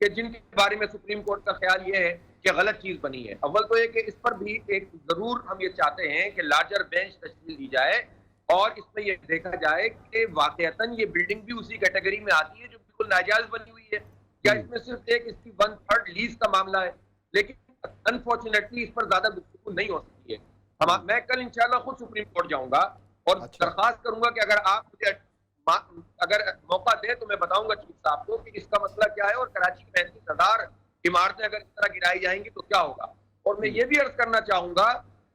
کہ جن کے بارے میں سپریم کورٹ کا خیال یہ ہے کہ غلط چیز بنی ہے. اول تو یہ کہ اس پر بھی ایک ضرور ہم یہ چاہتے ہیں کہ لارجر بینچ تشکیل دی جائے اور اس میں یہ دیکھا جائے کہ واقعتاً یہ بلڈنگ بھی اسی کیٹیگری میں آتی ہے جو بالکل ناجائز بنی ہوئی ہے, کیا اس میں صرف ایک اس کی 1/3 لیز کا معاملہ ہے. لیکن انفارچونیٹلی اس پر زیادہ گفتگو نہیں ہو سکتی ہے. میں کل انشاءاللہ خود سپریم کورٹ جاؤں گا اور درخواست کروں گا کہ اگر آپ مجھے اگر موقع دیں تو میں بتاؤں گا چیف صاحب کو کہ اس کا مسئلہ کیا ہے اور کراچی میں 35,000 عمارتیں اگر اس طرح گرائی جائیں گی تو کیا ہوگا. اور میں یہ بھی عرض کرنا چاہوں گا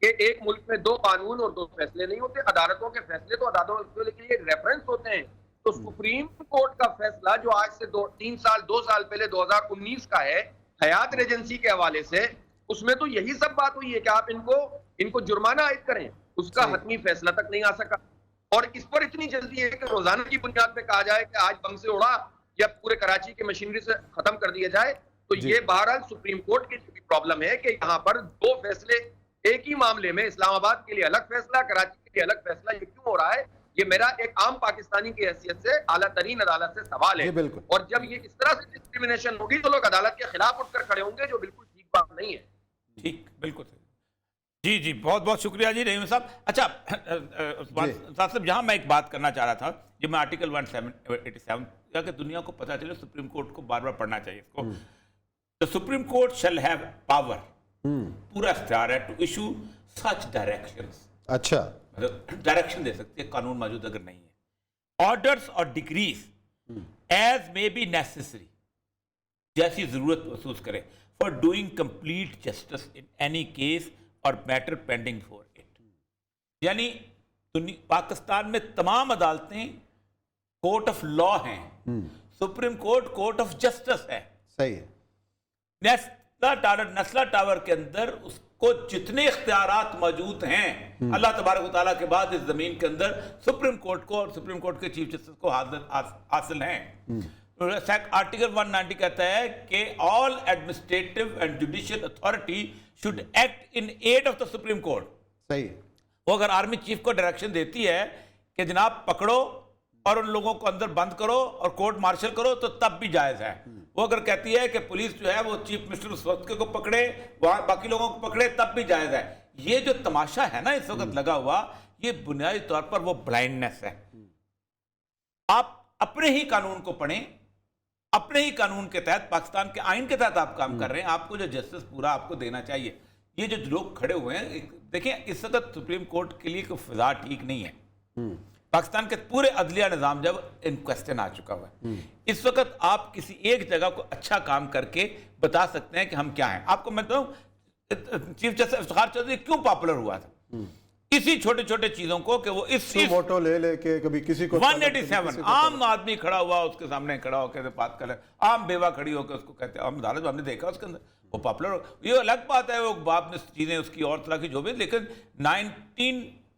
کہ ایک ملک میں 2 قانون اور 2 فیصلے نہیں ہوتے. عدالتوں کے فیصلے تو عدالتوں کے لیے ریفرنس ہوتے ہیں. تو سپریم کورٹ کا فیصلہ جو آج سے 2 سال پہلے 2019 کا ہے حیات ریجنسی کے حوالے سے, اس میں تو یہی سب بات ہوئی ہے کہ آپ ان کو جرمانہ عائد کریں. اس کا حتمی فیصلہ تک نہیں آ سکا اور اس پر اتنی جلدی ہے کہ روزانہ کی بنیاد پہ کہا جائے کہ آج بم سے اڑا یا پورے کراچی کی مشینری سے ختم کر دیا جائے. تو یہ بہرحال سپریم کورٹ کی بھی پرابلم ہے کہ یہاں پر 2 فیصلے ایک ہی معاملے میں, اسلام آباد کے لیے الگ فیصلہ, کراچی کے لیے الگ فیصلہ, یہ کیوں ہو رہا ہے؟ یہ میرا ایک عام پاکستانی کی حیثیت سے اعلیٰ ترین عدالت سے سوال ہے. اور جب یہ اس طرح سے ڈسکریمنیشن ہوگی تو لوگ عدالت کے خلاف اٹھ کر کھڑے ہوں گے, جو بالکل ٹھیک بات نہیں ہے. ٹھیک, بالکل جی جی, بہت بہت شکریہ جی رحیم صاحب. اچھا صاحب, جہاں میں ایک بات کرنا چاہ رہا تھا, جو میں آرٹیکل 187 کہ دنیا کو پتہ چلے, سپریم کورٹ کو بار بار پڑھنا چاہیے اس کو. The Supreme Court shall have power, پورا اختیار ہے to issue such directions. اچھا, ڈائریکشن دے سکتے ہیں قانون موجود اگر نہیں ہے. Orders or decrees as may be necessary, جیسی ضرورت محسوس کرے, for doing complete justice in any case or matter pending for it. یعنی پاکستان میں تمام عدالتیں کورٹ آف لا ہیں, supreme court court of justice ہے. صحیح ہے. نسلہ ٹاور کے اندر اس کو جتنے اختیارات موجود ہیں اللہ تبارک و تعالیٰ کے بعد اس زمین کے اندر سپریم کورٹ کو اور سپریم کورٹ کے چیف جسٹس کو حاصل ہیں. آرٹیکل 190 کہتا ہے کہ all administrative and judicial authority should act in aid of the Supreme Court. صحیح. وہ اگر آرمی چیف کو ڈائریکشن دیتی ہے کہ جناب پکڑو اور ان لوگوں کو اندر بند کرو اور کورٹ مارشل کرو تو تب بھی جائز ہے. وہ اگر کہتی ہے کہ پولیس جو ہے وہ چیف منسٹر اس وقت کو پکڑے, وہاں باقی لوگوں کو پکڑے, تب بھی جائز ہے. یہ جو تماشا ہے نا اس وقت لگا ہوا, یہ بنیادی طور پر وہ بلائنڈنس ہے. آپ اپنے ہی قانون کو پڑھیں, اپنے ہی قانون کے تحت, پاکستان کے آئین کے تحت آپ کام کر رہے ہیں, آپ کو جو جسٹس پورا آپ کو دینا چاہیے. یہ جو لوگ کھڑے ہوئے ہیں, دیکھیں اس وقت سپریم کورٹ کے لیے کوئی فضا ٹھیک نہیں ہے. پاکستان کے پورے عدلیہ نظام جب ان کوسچن آ چکا ہوا ہے. اس وقت آپ کسی ایک جگہ کو اچھا کام کر کے بتا سکتے ہیں کہ ہم کیا ہیں. آپ کو میں تو چیف جسٹس افتخار چودھری کیوں پاپولر ہوا تھا, اسی چھوٹے چھوٹے چیزوں کو کہ وہ اس موٹو لے کے کبھی کسی کو 187 عام آدمی کھڑا ہوا, اس کے سامنے کھڑا ہو کے بات کر رہے, عام بیوہ کھڑی ہو کے اس کو کہتے ہیں, عام عدالت ہم نے دیکھا اس کے اندر وہ پاپولر ہو. یہ الگ بات ہے وہ باپ نے چیزیں اس کی اور طرح کی جو بھی, لیکن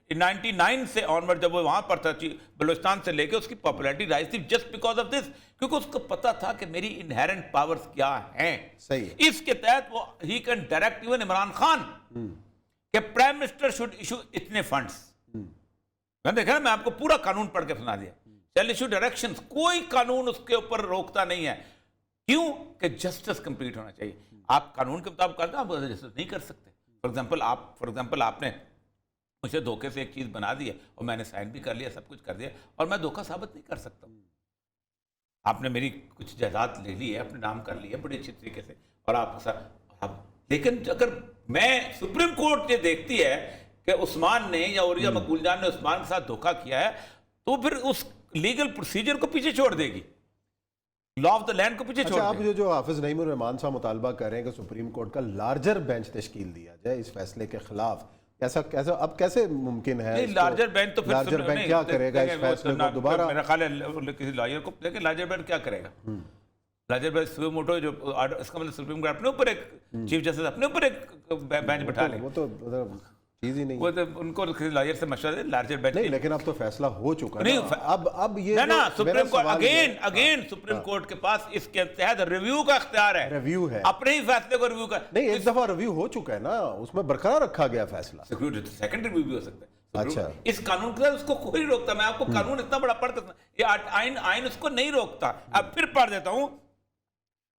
1999 سے آنورڈ جب وہ وہاں پر تھا بلوچستان سے لے کے, اس کی پاپولیرٹی رائز تھی جسٹ بیکاز آف دس, کیونکہ اس کو پتا تھا کہ میری انہیرنٹ پاورز کیا ہیں. صحیح. اس کے تحت وہ he can direct even Imran Khan کہ پرائم منسٹر شوڈ ایشو اتنے فنڈز. میں دیکھا نا, میں آپ کو پورا قانون پڑھ کے سنا دیا. شیل ایشو ڈائریکشنز, کوئی قانون اس کے اوپر روکتا نہیں ہے. کیوں کہ جسٹس کمپلیٹ ہونا چاہیے. آپ قانون کے مطابق کرتے ہیں, آپ جسٹس نہیں کر سکتے. فار ایگزامپل آپ نے مجھے دھوکے سے ایک چیز بنا دی ہے اور میں نے سائن بھی کر لیا, سب کچھ کر دیا, اور میں دھوکہ ثابت نہیں کر سکتا. آپ نے میری کچھ جائیداد لے لی ہے, اپنے نام کر لی ہے بڑی اچھی طریقے سے, اور آپ لیکن اگر میں سپریم کورٹ یہ دیکھتی ہے کہ عثمان نے یا اوریا مقبول جان نے عثمان کے ساتھ دھوکہ کیا ہے, تو پھر اس لیگل پروسیجر کو پیچھے چھوڑ دے گی, لا آف دا لینڈ کو پیچھے چھوڑ دے گی. آپ جو حافظ نعیم الرحمان صاحب مطالبہ کر رہے ہیں کہ سپریم کورٹ کا لارجر بینچ تشکیل دیا جائے اس فیصلے کے خلاف, اب کیسے ممکن ہے؟ لارجر بینچ تو پھر لارجر بینچ کیا کرے گا اس فیصلے کو دوبارہ؟ میرا خیال ہے کسی لائر کو, لیکن لارجر بینچ کیا کرے گا؟ لارجر بینچ سوئے موٹو جو اس کا مطلب سپریم کورٹ اپنے اوپر ایک چیف جسٹس اپنے اوپر ایک بینچ بٹھا لے, وہ تو چیز ہی نہیں. وہ ان کو کسی لائر سے مشورہ دے, لارجر بینچ نہیں. لیکن اب تو فیصلہ ہو چکا ہے, اب یہ نا supreme court again supreme court کے پاس اس کے تحت ریویو کا اختیار ہے. ریویو ہے, اپنے ہی فیصلے کو ریویو کر. نہیں, ایک دفعہ ریویو ہو چکا ہے نا, اس میں برقرار رکھا گیا فیصلہ. سیکنڈ ریویو بھی ہو سکتا ہے. اچھا, اس قانون کے ساتھ اس کو کوئی روکتا. میں آپ کو قانون اتنا بڑا پڑھتا ہوں, یہ آئین اس کو نہیں روکتا. اب پھر پڑھ دیتا ہوں.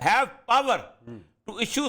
have power to issue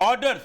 orders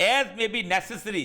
as may be necessary,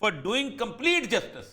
for doing complete justice,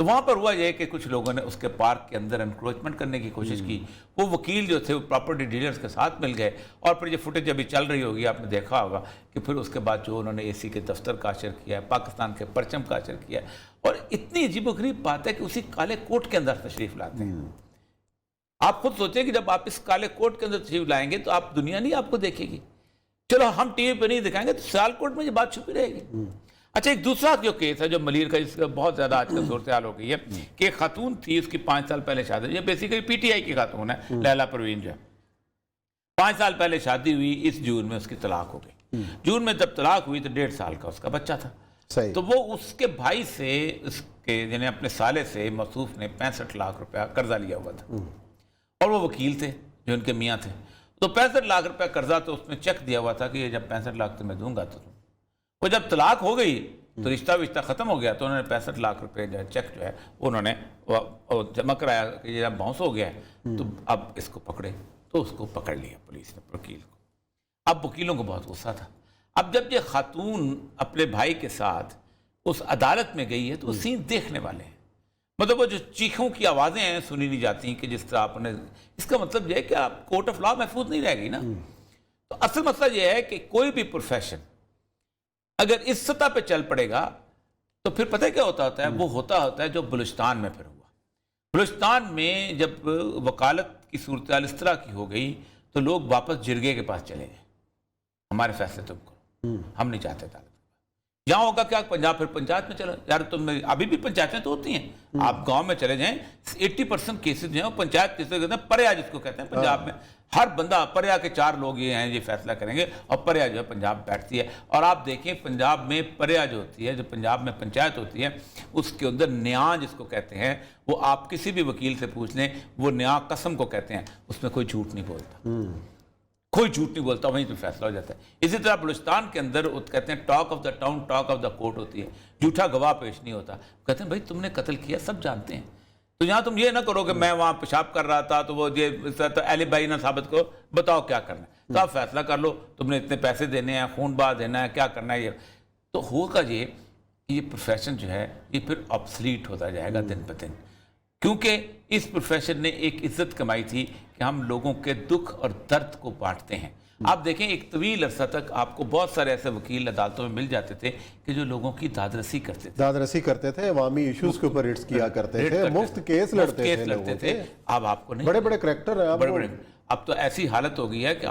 تو وہاں پر ہوا یہ کہ کچھ لوگوں نے اس کے پارک کے اندر انکروچمنٹ کرنے کی کوشش کی. وہ وکیل جو تھے وہ پراپرٹی ڈیلرز کے ساتھ مل گئے, اور پھر یہ فوٹیج ابھی چل رہی ہوگی, آپ نے دیکھا ہوگا کہ پھر اس کے بعد جو انہوں نے اے سی کے دفتر کاشر کیا ہے, پاکستان کے پرچم کاشر کیا ہے, اور اتنی عجیب و غریب بات ہے کہ اسی کالے کوٹ کے اندر تشریف لاتے ہیں. آپ خود سوچیں کہ جب آپ اس کالے کوٹ کے اندر تشریف لائیں گے تو آپ دنیا نہیں آپ کو دیکھے گی. چلو ہم ٹی وی پہ نہیں دکھائیں گے تو سیال کوٹ میں یہ بات چھپی رہے گی. اچھا, ایک دوسرا جو کیس ہے جو ملیر کا, جس کا بہت زیادہ آج کل صورتحال ہو گئی ہے کہ ایک خاتون تھی, اس کی 5 سال پہلے شادی, یہ بیسیکلی پی ٹی آئی کی خاتون ہے, لیلا پروین جو ہے, 5 سال پہلے شادی ہوئی, اس جون میں اس کی طلاق ہو گئی. جون میں جب طلاق ہوئی تو 1.5 سال کا اس کا بچہ تھا. تو وہ اس کے بھائی سے, اس کے یعنی اپنے سالے سے موصوف نے 65 لاکھ روپیہ قرضہ لیا ہوا تھا, اور وہ وکیل تھے جو ان کے میاں تھے. تو 65 لاکھ روپیہ قرضہ تو اس نے چیک دیا ہوا تھا کہ یہ جب 65 لاکھ تمہیں دوں گا تو وہ جب طلاق ہو گئی تو رشتہ ختم ہو گیا, تو انہوں نے 65 لاکھ روپے جو ہے چیک جو ہے انہوں نے جمع کرایا کہ یہ جب باؤنس ہو گیا ہے تو اب اس کو پکڑے. تو اس کو پکڑ لیا پولیس نے, وکیل کو. اب وکیلوں کو بہت غصہ تھا. اب جب یہ خاتون اپنے بھائی کے ساتھ اس عدالت میں گئی ہے تو وہ سین دیکھنے والے ہیں. مطلب وہ جو چیخوں کی آوازیں ہیں سنی نہیں جاتی کہ جس طرح آپ نے, اس کا مطلب یہ ہے کہ آپ کورٹ آف لا محفوظ نہیں رہ گئی نا. تو اصل مسئلہ یہ ہے کہ کوئی بھی پروفیشن اگر اس سطح پہ چل پڑے گا تو پھر پتہ کیا ہوتا ہے, وہ ہوتا ہے جو بلوچستان میں پھر ہوا. بلوچستان میں جب وکالت کی صورتحال اس طرح کی ہو گئی تو لوگ واپس جرگے کے پاس چلے گئے, ہمارے فیصلے تم کرو, ہم نہیں چاہتے عدالت. یہاں ہوگا کیا, پنجاب پھر پنچایت میں چلو یار, تم ابھی بھی پنچایتیں تو ہوتی ہیں, آپ گاؤں میں چلے جائیں, 80% کیسز جو ہیں وہ پنچایت کیسز کہتے ہیں, پریا جس کو کہتے ہیں پنجاب میں. ہر بندہ پریا کے 4 لوگ یہ ہیں یہ فیصلہ کریں گے, اور پریا جو ہے پنجاب بیٹھتی ہے. اور آپ دیکھیں پنجاب میں پریا جو ہوتی ہے, جو پنجاب میں پنچایت ہوتی ہے, اس کے اندر نیاں جس کو کہتے ہیں, وہ آپ کسی بھی وکیل سے پوچھ لیں, وہ نیاں قسم کو کہتے ہیں, اس میں کوئی جھوٹ نہیں بولتا, کوئی جھوٹ نہیں بولتا, وہیں پہ فیصلہ ہو جاتا ہے. اسی طرح بلوچستان کے اندر وہ کہتے ہیں talk of the town talk of the court ہوتی ہے, جھوٹا گواہ پیش نہیں ہوتا. کہتے ہیں بھائی تم نے قتل کیا, سب جانتے ہیں, تو یہاں تم یہ نہ کرو کہ میں وہاں پیشاب کر رہا تھا تو وہ یہ ایلیبائی نہ ثابت کرو, بتاؤ کیا کرنا ہے, تو آپ فیصلہ کر لو, تم نے اتنے پیسے دینے ہیں, خون بہا دینا ہے, کیا کرنا ہے. یہ تو ہوگا یہ پروفیشن جو ہے یہ پھر آبسلیٹ ہوتا جائے گا دن بدن, کیونکہ اس پروفیشن نے ایک عزت کمائی تھی کہ ہم لوگوں کے دکھ اور درد کو بانٹتے ہیں. آپ دیکھیں ایک طویل عرصہ تک آپ کو بہت سارے ایسے وکیل عدالتوں میں مل جاتے تھے کہ جو لوگوں کی دادرسی کرتے تھے, عوامی ایشوز کے اوپر ریٹس کیا کرتے تھے, مفت کیس لڑتے تھے. اب آپ کو نہیں, بڑے بڑے کریکٹر ہیں, اب تو ایسی حالت ہو گئی ہے کہ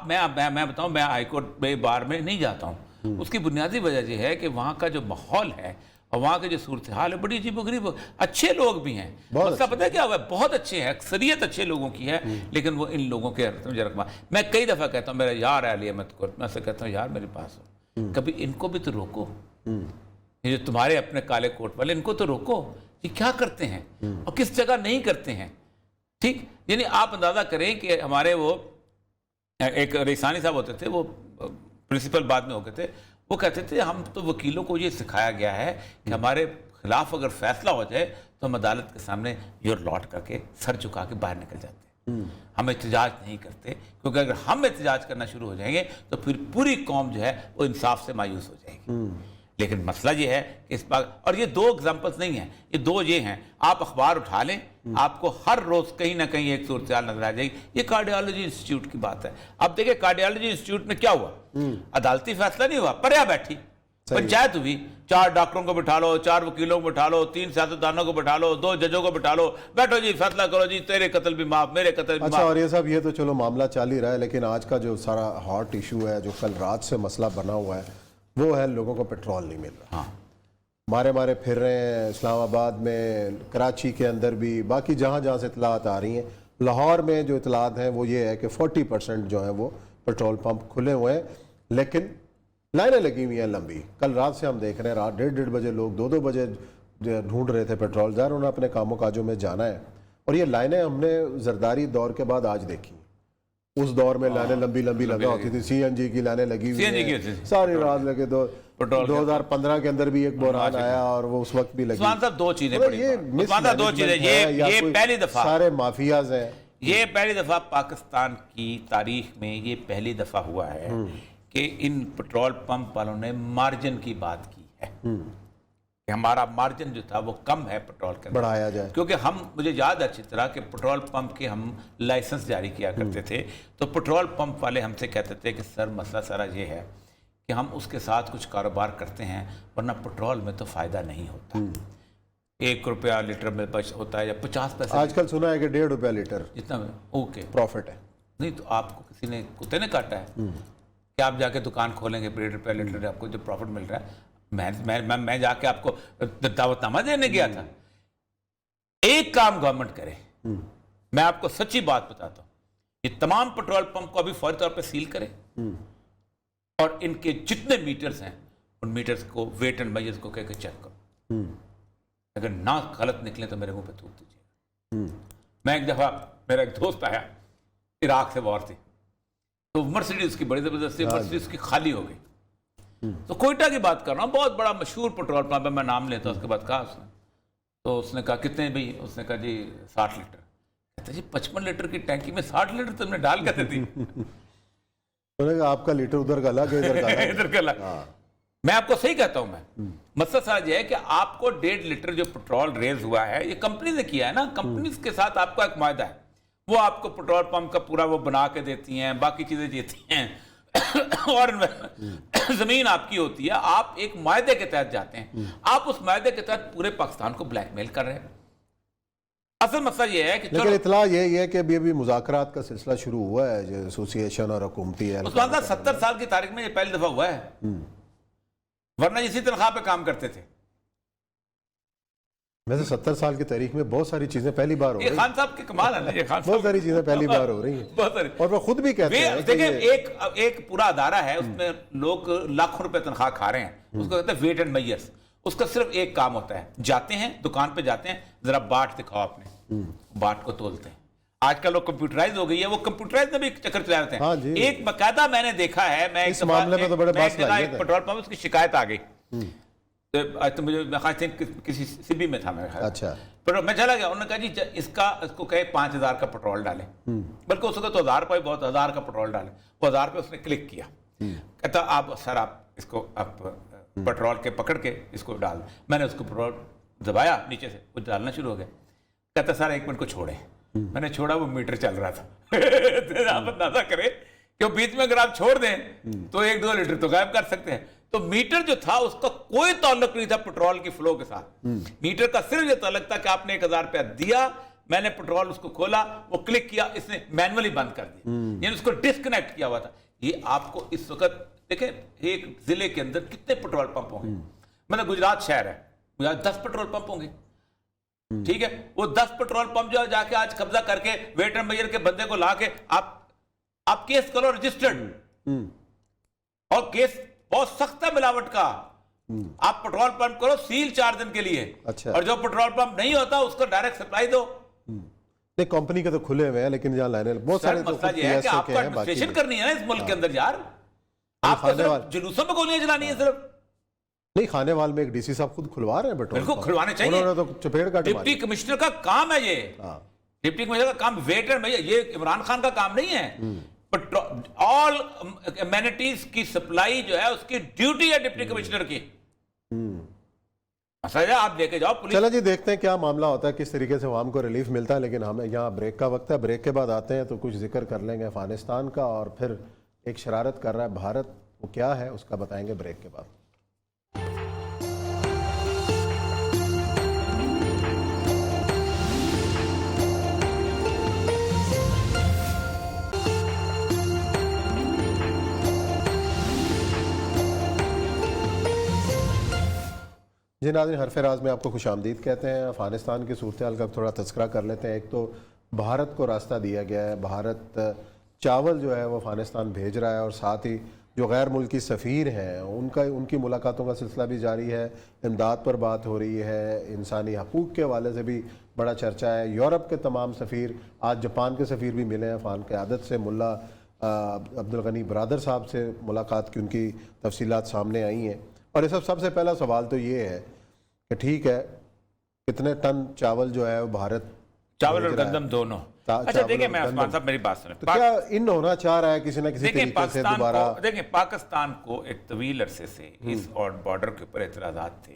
میں بتاؤں, میں ہائی کورٹ میں بار میں نہیں جاتا ہوں. اس کی بنیادی وجہ یہ ہے کہ وہاں کا جو ماحول ہے اور وہاں کے جو صورتحال ہے بڑی عجیب و غریب. اچھے لوگ بھی ہیں, مسئلہ پتہ ہے کیا ہوا ہے, بہت اچھے ہیں, اکثریت اچھے لوگوں کی ہے, لیکن وہ ان لوگوں کے رقم. میں کئی دفعہ کہتا ہوں, میرا یار ہے علی احمد کورٹ, میں اسے کہتا ہوں یار میرے پاس ہو, کبھی ان کو بھی تو روکو, یہ جو تمہارے اپنے کالے کوٹ والے, ان کو تو روکو, یہ کیا کرتے ہیں اور کس جگہ نہیں کرتے ہیں. ٹھیک, یعنی آپ اندازہ کریں کہ ہمارے وہ ایک ریسانی صاحب ہوتے تھے, وہ پرنسپل بعد میں ہو گئے تھے, وہ کہتے تھے ہم تو وکیلوں کو یہ سکھایا گیا ہے کہ ہمارے خلاف اگر فیصلہ ہو جائے تو ہم عدالت کے سامنے یور لوٹ کر کے سر جھکا کے باہر نکل جاتے ہیں, ہم احتجاج نہیں کرتے, کیونکہ اگر ہم احتجاج کرنا شروع ہو جائیں گے تو پھر پوری قوم جو ہے وہ انصاف سے مایوس ہو جائے گی. لیکن مسئلہ یہ ہے کہ اس بات, اور یہ 2 ایگزامپلس نہیں ہیں, یہ 2 یہ ہیں, آپ اخبار اٹھا لیں, آپ کو ہر روز کہیں نہ کہیں ایک صورتحال نظر آ جائے گی. یہ کارڈیالوجی انسٹیٹیوٹ کی بات ہے. اب دیکھیں کارڈیالوجی انسٹیٹیوٹ میں کیا ہوا, عدالتی فیصلہ نہیں ہوا, پریا بیٹھی, پنچایت ہوئی, 4 ڈاکٹروں کو بٹھا لو, 4 وکیلوں کو بٹھا لو, 3 سیاستدانوں کو بٹھا لو, 2 ججوں کو بٹھا لو, بیٹھو جی فیصلہ کرو جی, تیرے قتل بھی معاف, میرے قتل بھی معاف. اچھا, اور یہ سب یہ تو چلو معاملہ چل ہی رہا ہے, لیکن آج کا جو سارا ہاٹ ایشو ہے جو کل رات سے مسئلہ بنا ہوا ہے وہ ہے لوگوں کو پیٹرول نہیں مل رہا. مارے پھر رہے ہیں اسلام آباد میں, کراچی کے اندر بھی, باقی جہاں سے اطلاعات آ رہی ہیں. لاہور میں جو اطلاعات ہیں وہ یہ ہے کہ 40% جو ہیں وہ پیٹرول پمپ کھلے ہوئے ہیں, لیکن لائنیں لگی ہوئی ہیں لمبی. کل رات سے ہم دیکھ رہے ہیں, رات 1:30 بجے لوگ 2 بجے ڈھونڈ رہے تھے پیٹرول, ظاہر انہیں اپنے کاموں کاجوں میں جانا ہے. اور یہ لائنیں ہم نے زرداری دور کے بعد آج دیکھی. اس دور میں لائنیں لمبی لگا ہوتی تھی, سی این جی کی لائنیں لگی ہوئی ہیں ساری رات لگے. 2015 کے اندر بھی ایک بحران آیا اور وہ اس وقت بھی لگی. عثمان صاحب 2 چیزیں پڑی, یہ پہلی دفعہ سارے مافیاز ہیں, یہ پہلی دفعہ پاکستان کی تاریخ میں یہ پہلی دفعہ ہوا ہے کہ ان پیٹرول پمپ والوں نے مارجن کی بات کی ہے کہ ہمارا مارجن جو تھا وہ کم ہے پیٹرول کے اندر، بڑھایا جائے، کیونکہ مجھے یاد اچھی طرح کہ پیٹرول پمپ کے ہم لائسنس جاری کیا کرتے تھے، تو پیٹرول پمپ والے ہم سے کہتے تھے کہ سر مسئلہ سارا یہ ہے کہ ہم اس کے ساتھ کچھ کاروبار کرتے ہیں ورنہ پیٹرول میں تو فائدہ نہیں ہوتا، 1 روپیہ لیٹر میں بچ ہوتا ہے یا 50 پیسے، آج کل سنا ہے کہ 1.5 روپیہ لیٹر جتنا اوکے پروفٹ ہے، نہیں تو آپ کو کسی نے کتے نے کاٹا ہے کہ آپ جا کے دکان کھولیں گے 1.5 روپیہ لیٹر آپ کو جو پروفٹ مل رہا ہے، میں جا کے آپ کو دعوت نامہ دینے گیا تھا۔ ایک کام گورنمنٹ کرے، میں آپ کو سچی بات بتاتا ہوں، یہ تمام پیٹرول پمپ کو ابھی فوری طور پہ سیل کرے اور ان کے جتنے میٹرز ہیں ان میٹرز کو ویٹ اینڈ میجرز کو کہہ کے چیک کرو، اگر نہ غلط نکلے تو میرے منہ پہ تھوک دیجیے۔ میں ایک دفعہ میرا ایک دوست آیا، عراق سے وار تھی، تو مرسیڈیز کی بڑی زبردستی مرسیڈیز کی خالی ہو گئی، تو کوئٹہ کی بات کر رہا ہوں، بہت بڑا مشہور پیٹرول پمپ ہے، میں نام لیتا ہوں، اس کے بعد کہا اس نے، تو اس نے کہا کتنے بھائی؟ اس نے کہا جی 60 لیٹر۔ کہتا جی 55 لیٹر کی ٹینکی میں 60 لیٹر تم نے ڈال کہتے تھی؟ انہوں نے کہا آپ کا لیٹر ادھر کا الگ ہے ادھر کا الگ، ادھر کا الگ۔ میں آپ کو صحیح کہتا ہوں، میں مسئلہ ساتھ یہ ہے کہ آپ کو 1.5 لیٹر جو پیٹرول ریز ہوا ہے یہ کمپنی نے کیا ہے نا، کمپنیز کے ساتھ آپ کا ایک معاہدہ ہے، وہ آپ کو پیٹرول پمپ کا پورا وہ بنا کے دیتی ہیں، باقی چیزیں دیتی ہیں اور زمین آپ کی ہوتی ہے، آپ ایک معاہدے کے تحت جاتے ہیں، آپ اس معاہدے کے تحت پورے پاکستان کو بلیک میل کر رہے ہیں۔ اصل مسئلہ یہ ہے کہ لیکن اطلاع یہ ہے کہ ابھی مذاکرات کا سلسلہ شروع ہوا ہے، جو ایسوسی اور حکومتی ہے، عثمان صاحب 70 سال کی تاریخ میں یہ پہلی دفعہ ہوا ہے، ورنہ اسی تنخواہ پہ کام کرتے تھے۔ ویسے 70 سال کی تاریخ میں بہت ساری چیزیں پہلی بار ہو رہی یہ ہیں، خان صاحب کے کمال ہے نا، یہ خان بہت ساری چیزیں پہلی بار ہو رہی ہیں، بہت ساری۔ اور وہ خود بھی کہتے ہیں کہ دیکھیں ایک پورا ادارہ ہے، اس میں لوگ لاکھوں روپے تنخواہ کھا رہے ہیں، اس کو کہتے ہیں ویٹ اینڈ میجرز، اس کا صرف ایک کام ہوتا ہے، جاتے ہیں دکان پہ جاتے ہیں، ذرا باٹ دکھاؤ اپنے، باٹ کو تولتے ہیں۔ آج کل وہ کمپیوٹرائز ہو گئی ہے، وہ کمپیوٹرائز میں بھی چکر چلا رہتے ہیں۔ ایک باقاعدہ میں نے دیکھا ہے، میں اس معاملے میں تو بڑے بحث لگے ایک پیٹرول پمپ اس کی شکایت آ گئی، تو مجھے میں خیال کسی سبی میں تھا میرا خیال، اچھا میں چلا گیا، انہوں نے کہا جی اس کو کہے 5000 کا پیٹرول ڈالیں، بلکہ اس کو تو 1000 روپے بہت، 1000 کا پیٹرول ڈالیں، وہ 1000 روپے اس نے کلک کیا، کہتا آپ سر آپ اس کو آپ پیٹرول کے پکڑ کے اس کو ڈال، میں نے اس کو پیٹرول دبایا نیچے سے، وہ ڈالنا شروع ہو گیا، کہتا سر 1 منٹ کو چھوڑیں، میں نے چھوڑا، وہ میٹر چل رہا تھا، آپ اندازہ کریں کہ بیچ میں اگر آپ چھوڑ دیں تو 1-2 لیٹر تو غائب کر سکتے ہیں، تو میٹر جو تھا اس کا کوئی تعلق نہیں تھا پیٹرول کی فلو کے ساتھ، میٹر کا صرف یہ تعلق تھا کہ آپ نے 1000 روپیہ دیا، میں نے پیٹرول اس کو کھولا، وہ کلک کیا، اس نے مینولی بند کر دیا، یعنی اس کو ڈسکنیکٹ کیا ہوا تھا۔ یہ آپ کو اس وقت دیکھیں ایک ضلع کے اندر کتنے پیٹرول پمپ ہوں گے، مطلب گجرات شہر ہے، گجرات 10 پیٹرول پمپ ہوں گے، ٹھیک ہے، وہ 10 پیٹرول پمپ جو جا کے آج قبضہ کر کے ویٹ اینڈ میجر کے بندے کو لا کے آپ کیس کرو رجسٹرڈ، اور کیس بہت سخت ہے ملاوٹ کا، آپ پیٹرول پمپ کرو سیل 4 دن کے لیے، اور جو پیٹرول پمپ نہیں ہوتا اس کو ڈائریکٹ سپلائی دو۔ نہیں کمپنی کے تو کھلے ہوئے ہیں لیکن جہاں لائنیں بہت سارے تو مسئلہ یہ ہے کہ آپ کو ایڈمنسٹریشن کرنی ہے نا اس ملک کے اندر یار، آپ کو صرف جلوسوں میں گولیاں چلانی ہے صرف نہیں۔ خانے وال میں ایک ڈی سی صاحب خود کھلوا رہے ہیں پیٹرول، بالکل کھلوانے چاہیے، انہوں نے تو چپیڑ کاٹ ڈپٹی کمشنر کا کام ہے یہ، ڈپٹی کمشنر کا کام ویٹ اینڈ میجر، یہ عمران خان کا کام نہیں ہے، آل امینٹیز کی سپلائی جو ہے اس کی ڈیوٹی ہے ڈپٹی کمشنر کی، آپ لے کے جاؤ پولیس۔ چلو جی دیکھتے ہیں کیا معاملہ ہوتا ہے، کس طریقے سے عوام کو ریلیف ملتا ہے، لیکن ہمیں یہاں بریک کا وقت ہے، بریک کے بعد آتے ہیں تو کچھ ذکر کر لیں گے افغانستان کا، اور پھر ایک شرارت کر رہا ہے بھارت، وہ کیا ہے اس کا بتائیں گے بریک کے بعد۔ جی ناظرین، حرف راز میں آپ کو خوش آمدید کہتے ہیں۔ افغانستان کی صورتحال کا تھوڑا تذکرہ کر لیتے ہیں۔ ایک تو بھارت کو راستہ دیا گیا ہے، بھارت چاول جو ہے وہ افغانستان بھیج رہا ہے، اور ساتھ ہی جو غیر ملکی سفیر ہیں ان کی ملاقاتوں کا سلسلہ بھی جاری ہے، امداد پر بات ہو رہی ہے، انسانی حقوق کے حوالے سے بھی بڑا چرچا ہے۔ یورپ کے تمام سفیر، آج جاپان کے سفیر بھی ملے ہیں، افغان قیادت سے ملا عبدالغنی برادر صاحب سے ملاقات کی، ان کی تفصیلات سامنے آئی ہیں۔ اور اس سب سے پہلا سوال تو یہ ہے کہ ٹھیک ہے کتنے ٹن چاول جو ہے وہ بھارت چاول اور گندم دونوں، اچھا دیکھیں میں عثمان صاحب میری بات سنیں، تو کیا ان ہونا چاہ رہا ہے کسی نہ کسی طریقے سے دوبارہ؟ دیکھیں پاکستان کو ایک طویل عرصے سے اس اور بارڈر کے اوپر اعتراضات تھے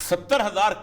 70,000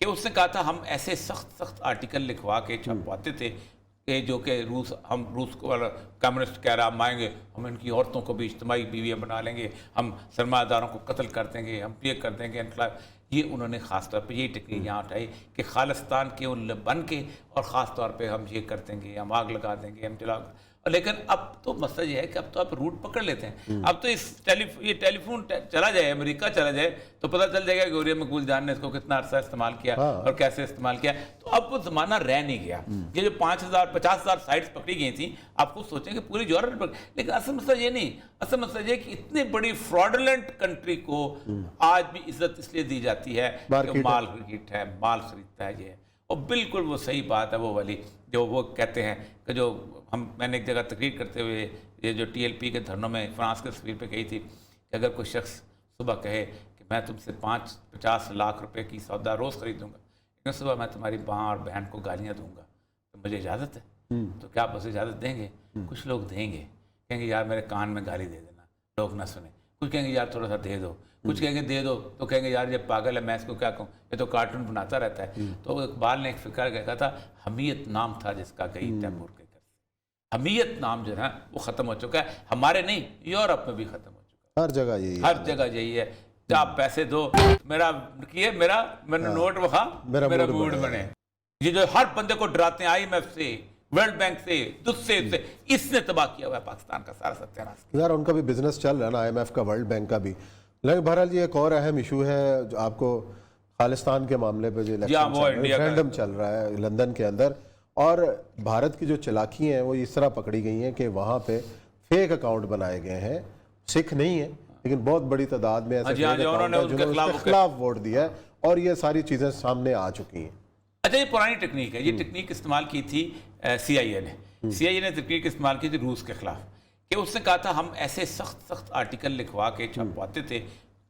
کہ اس نے کہا تھا ہم ایسے سخت آرٹیکل لکھوا کے چھپواتے تھے کہ جو کہ ہم روس کو کمیونسٹ کہہ رہا ہم آئیں گے، ہم ان کی عورتوں کو بھی اجتماعی بیویاں بنا لیں گے، ہم سرمایہ داروں کو قتل کر دیں گے، ہم یہ کر دیں گے انقلاب۔ یہ انہوں نے خاص طور پہ یہی ٹیکنیک یہاں اٹھائی کہ خالستان کے بن کے اور خاص طور پہ ہم یہ کر دیں گے، ہم آگ لگا دیں گے، ہم جلا۔ لیکن اب تو مسئلہ یہ ہے کہ اب تو آپ روٹ پکڑ لیتے ہیں۔ اب تو یہ ٹیلی فون چلا جائے، امریکہ چلا جائے تو پتہ چل جائے گا کہ غوریہ مقبول جان نے اس کو کتنا عرصہ استعمال کیا اور کیسے استعمال کیا۔ تو اب وہ زمانہ رہ نہیں گیا۔ یہ جو 50,000 سائٹس پکڑی گئی تھیں، آپ خود سوچیں کہ پوری یورپ پر، لیکن اصل مسئلہ یہ نہیں، اصل مسئلہ یہ کہ اتنی بڑی فراڈولنٹ کنٹری کو آج بھی عزت اس لیے دی جاتی ہے کہ مال خرید ہے، مال خریدتا ہے یہ ہے۔ اور بالکل وہ صحیح بات ہے وہ والی جو وہ کہتے ہیں کہ جو میں نے ایک جگہ تقریر کرتے ہوئے یہ جو TLP کے دھرنوں میں فرانس کے تصویر پہ کہی تھی کہ اگر کوئی شخص صبح کہے کہ میں تم سے 50 لاکھ روپے کی سودا روز خریدوں گا، لیکن صبح میں تمہاری ماں اور بہن کو گالیاں دوں گا، تو مجھے اجازت ہے؟ تو کیا آپ اسے اجازت دیں گے؟ کچھ لوگ دیں گے، کہیں گے یار میرے کان میں گالی دے دینا، لوگ نہ سنیں۔ کچھ کہیں گے یار تھوڑا سا دے دو، کچھ کہیں گے دے دو تو کہیں گے یار یہ پاگل ہے، میں اس کو کیا کہوں، یہ تو کارٹون بناتا رہتا ہے۔ تو اقبال نے ایک فکر کہا تھا حمیت نام تھا جس کا گئی تیمور کے گھر سے۔ حمیت نام جو ہے وہ ختم ہو چکا ہے، ہمارے نہیں یورپ میں بھی ختم ہو چکا ہے، ہر جگہ یہی ہے، ہر جگہ یہی ہے۔ آپ پیسے دو، میرا نوٹ وہاں میرا موڈ بنے۔ یہ جو ہر بندے کو ڈراتے ہیں IMF سے، ورلڈ بینک سے، سے اس نے تباہ کیا ہوا ہے پاکستان کا سارا ستیاناش۔ یار ان کا بھی بزنس چل رہا ہے نا، IMF کا، ورلڈ بینک کا بھی۔ لیکن بہرحال یہ ایک اور اہم ایشو ہے جو آپ کو خالستان کے معاملے پہ جو ریفرینڈم چل رہا ہے لندن کے اندر، اور بھارت کی جو چلاکی ہیں وہ اس طرح پکڑی گئی ہیں کہ وہاں پہ فیک اکاؤنٹ بنائے گئے ہیں، سکھ نہیں ہیں لیکن بہت بڑی تعداد میں ایسے فیک اکاؤنٹ ہیں جنہوں نے اس کے خلاف ووٹ دیا ہے، اور یہ ساری چیزیں سامنے آ چکی ہیں۔ اچھا یہ پرانی ٹیکنیک ہے، یہ ٹیکنیک استعمال کی تھی CIA نے تحقیق استعمال کی تھی روس کے خلاف کہ اس نے کہا تھا ہم ایسے سخت آرٹیکل لکھوا کے چھپواتے تھے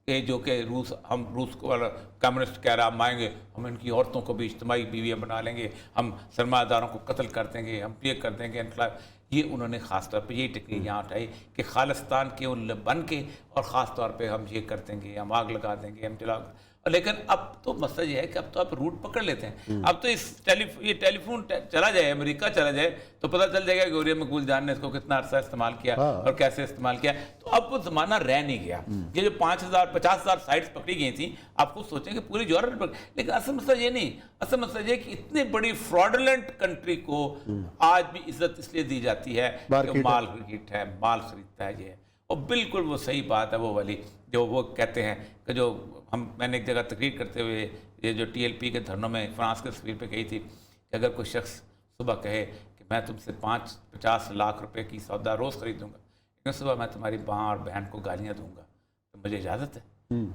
کہ جو کہ ہم روس کو کمیونسٹ کہہ رہا ہم آئیں گے، ہم ان کی عورتوں کو بھی اجتماعی بیویاں بنا لیں گے، ہم سرمایہ داروں کو قتل کر دیں گے، ہم یہ کر دیں گے انقلاب۔ یہ انہوں نے خاص طور پہ یہی ٹیکنیک یہاں اٹھائی کہ خالستان کے بن کے اور خاص طور پہ ہم یہ کر دیں گے، ہم آگ لگا دیں گے، ہم جلا۔ لیکن اب تو مسئلہ یہ ہے کہ اب تو آپ روٹ پکڑ لیتے ہیں۔ اب تو یہ ٹیلی فون چلا جائے، امریکہ چلا جائے تو پتہ چل جائے گا کہ غوریہ مقبول جان نے اس کو کتنا عرصہ استعمال کیا اور کیسے استعمال کیا۔ تو اب وہ زمانہ رہ نہیں گیا۔ یہ جو 50,000 سائٹس پکڑی گئی تھیں، آپ خود سوچیں کہ پوری یورپ پر، لیکن اصل مسئلہ یہ نہیں، اصل مسئلہ یہ کہ اتنی بڑی فراڈولنٹ کنٹری کو آج بھی عزت اس لیے دی جاتی ہے کہ مال ہے، مال خریدتا ہے یہ ہے۔ اور بالکل وہ صحیح بات ہے وہ والی جو وہ کہتے ہیں کہ جو میں نے ایک جگہ تقریر کرتے ہوئے یہ جو TLP کے دھرنوں میں فرانس کے تصویر پہ کہی تھی کہ اگر کوئی شخص صبح کہے کہ میں تم سے 50 لاکھ روپے کی سودا روز خریدوں گا، لیکن صبح میں تمہاری ماں اور بہن کو گالیاں دوں گا، تو مجھے اجازت ہے؟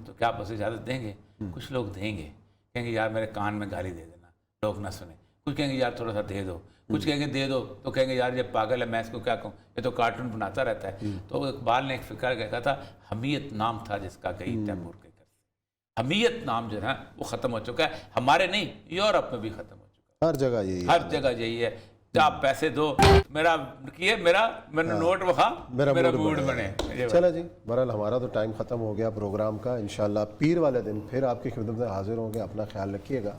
تو کیا آپ اسے اجازت دیں گے؟ کچھ لوگ دیں گے، کہیں گے یار میرے کان میں گالی دے دینا، لوگ نہ سنیں۔ کچھ کہیں گے یار تھوڑا سا دے دو، کچھ کہیں گے دے دو تو کہیں گے یار یہ پاگل ہے، میں اس کو کیا کہوں، یہ تو کارٹون بناتا رہتا ہے۔ تو اقبال نے ایک فکر کہا تھا حمیت نام تھا جس کا گئی تیمور کے گھر سے۔ حمیت نام جو ہے وہ ختم ہو چکا ہے، ہمارے نہیں یورپ میں بھی ختم ہو چکا ہے، ہر جگہ یہی ہے، ہر جگہ یہی ہے۔ آپ پیسے دو، میرا نوٹ وہاں میرا موڈ بنے۔ چلو جی، بہرحال ہمارا تو ٹائم ختم ہو گیا پروگرام کا۔ انشاءاللہ پیر والے دن پھر آپ کی خدمت میں حاضر ہوں گے۔ اپنا خیال رکھیے گا۔